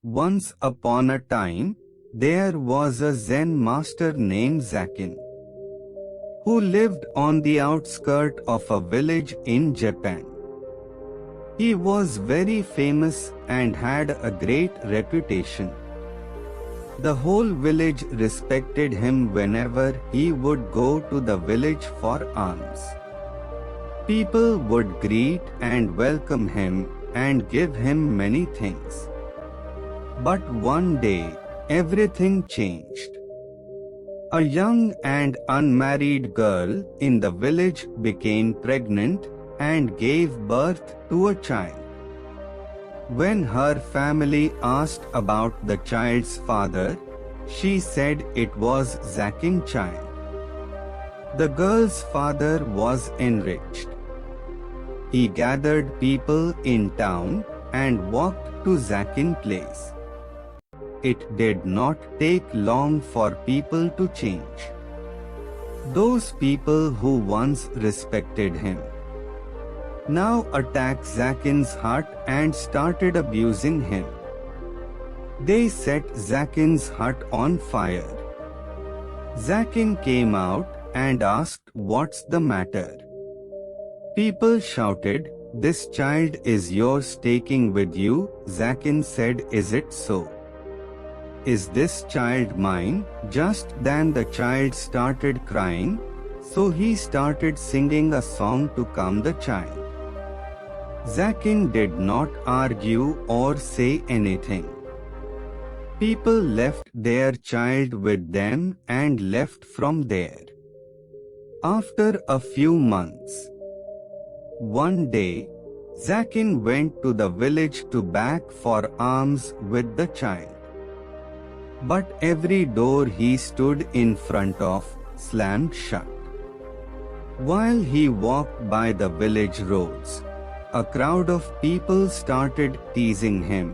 Once upon a time, there was a Zen master named Zackin, who lived on the outskirts of a village in Japan. He was very famous and had a great reputation. The whole village respected him whenever he would go to the village for alms. People would greet and welcome him and give him many things. But one day, everything changed. A young and unmarried girl in the village became pregnant and gave birth to a child. When her family asked about the child's father, she said it was Zackin's child. The girl's father was enriched. He gathered people in town and walked to Zackin's place. It did not take long for people to change. Those people who once respected him now attacked Zackin's hut and started abusing him. They set Zackin's hut on fire. Zackin came out and asked, "What's the matter?" People shouted, "This child is yours, taking with you." Zackin said, "Is it so? Is this child mine?" Just then the child started crying, so he started singing a song to calm the child. Zackin did not argue or say anything. People left their child with them and left from there. After a few months, one day, Zackin went to the village to beg for alms with the child. But every door he stood in front of slammed shut. While he walked by the village roads, a crowd of people started teasing him,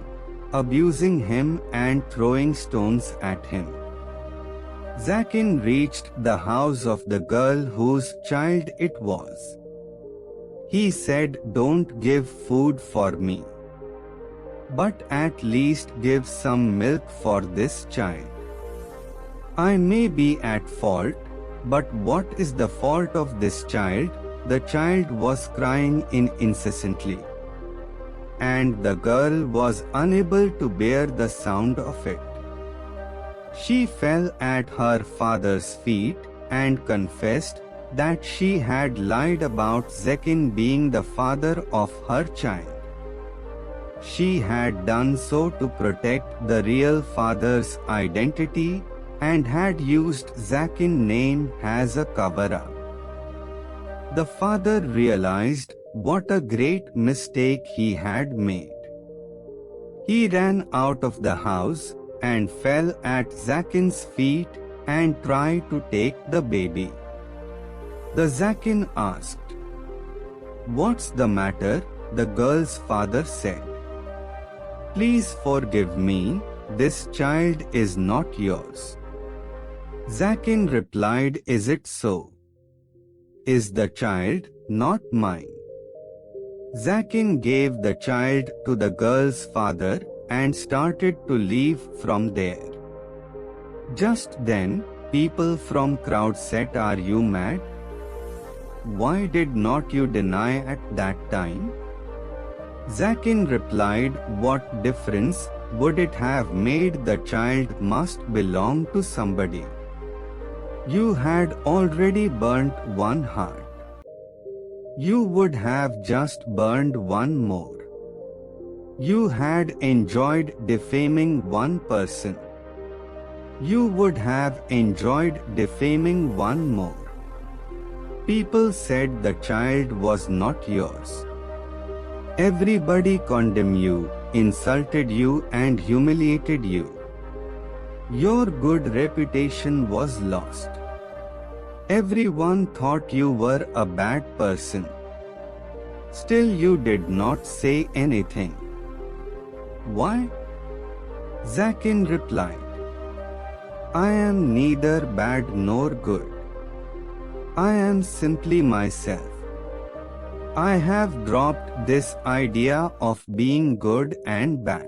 abusing him and throwing stones at him. Zackin reached the house of the girl whose child it was. He said, "Don't give food for me, but at least give some milk for this child. I may be at fault, but what is the fault of this child?" The child was crying incessantly, and the girl was unable to bear the sound of it. She fell at her father's feet and confessed that she had lied about Zackin being the father of her child. She had done so to protect the real father's identity and had used Zackin's name as a cover-up. The father realized what a great mistake he had made. He ran out of the house and fell at Zackin's feet and tried to take the baby. The Zackin asked, "What's the matter?" The girl's father said, "Please forgive me, this child is not yours." Zackin replied, "Is it so? Is the child not mine?" Zackin gave the child to the girl's father and started to leave from there. Just then, people from crowd said, "Are you mad? Why did not you deny at that time?" Zackin replied, "What difference would it have made? The child must belong to somebody. You had already burnt one heart. You would have just burned one more. You had enjoyed defaming one person. You would have enjoyed defaming one more." People said the child was not yours. Everybody condemned you, insulted you and humiliated you. Your good reputation was lost. Everyone thought you were a bad person. Still you did not say anything. Why? Zackin replied, "I am neither bad nor good. I am simply myself. I have dropped this idea of being good and bad.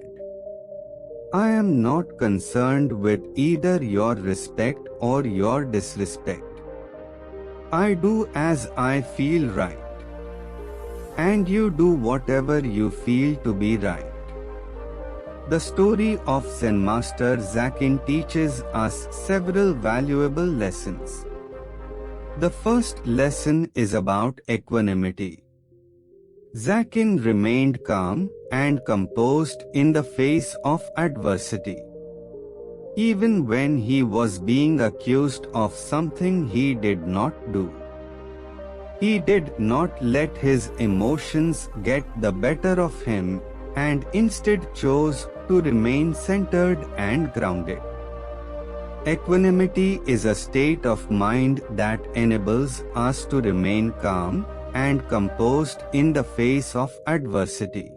I am not concerned with either your respect or your disrespect. I do as I feel right. And you do whatever you feel to be right. The story of Zen Master Zackin teaches us several valuable lessons. The first lesson is about equanimity. Zackin remained calm and composed in the face of adversity. Even when he was being accused of something he did not do. He did not let his emotions get the better of him and instead chose to remain centered and grounded. Equanimity is a state of mind that enables us to remain calm and composed in the face of adversity.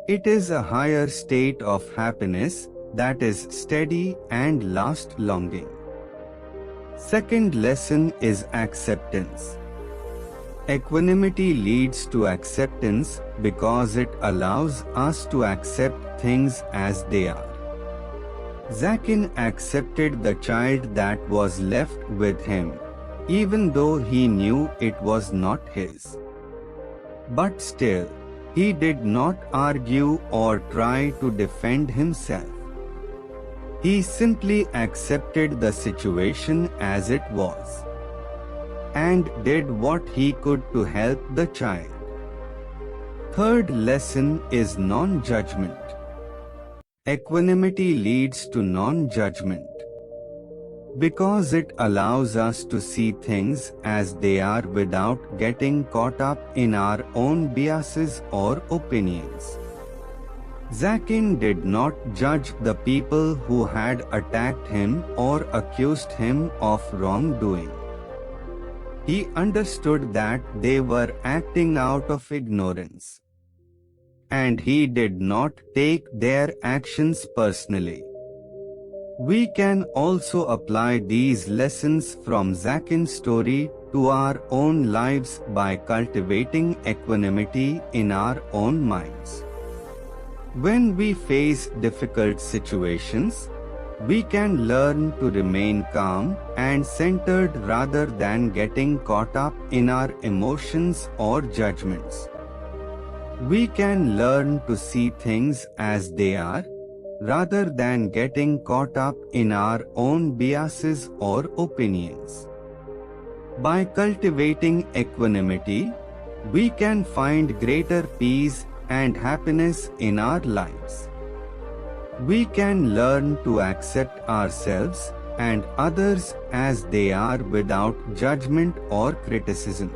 It is a higher state of happiness that is steady and last-longing. Second lesson is acceptance. Equanimity leads to acceptance because it allows us to accept things as they are. Zackin accepted the child that was left with him, even though he knew it was not his. But still, he did not argue or try to defend himself. He simply accepted the situation as it was and did what he could to help the child. Third lesson is non-judgment. Equanimity leads to non-judgment because it allows us to see things as they are without getting caught up in our own biases or opinions. Zackin did not judge the people who had attacked him or accused him of wrongdoing. He understood that they were acting out of ignorance. And he did not take their actions personally. We can also apply these lessons from Zackin's story to our own lives by cultivating equanimity in our own minds. When we face difficult situations, we can learn to remain calm and centered rather than getting caught up in our emotions or judgments. We can learn to see things as they are, rather than getting caught up in our own biases or opinions. By cultivating equanimity, we can find greater peace and happiness in our lives. We can learn to accept ourselves and others as they are without judgment or criticism.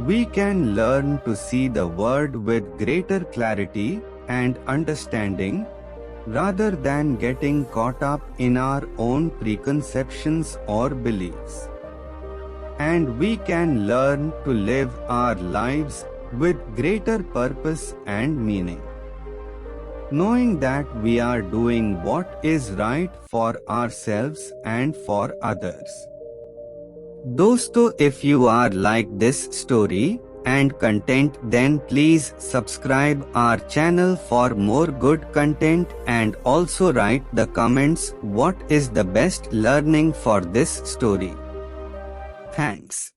We can learn to see the world with greater clarity and understanding, rather than getting caught up in our own preconceptions or beliefs. And we can learn to live our lives with greater purpose and meaning, knowing that we are doing what is right for ourselves and for others. Dosto, if you are like this story and content, then please subscribe our channel for more good content and also write the comments what is the best learning for this story. Thanks.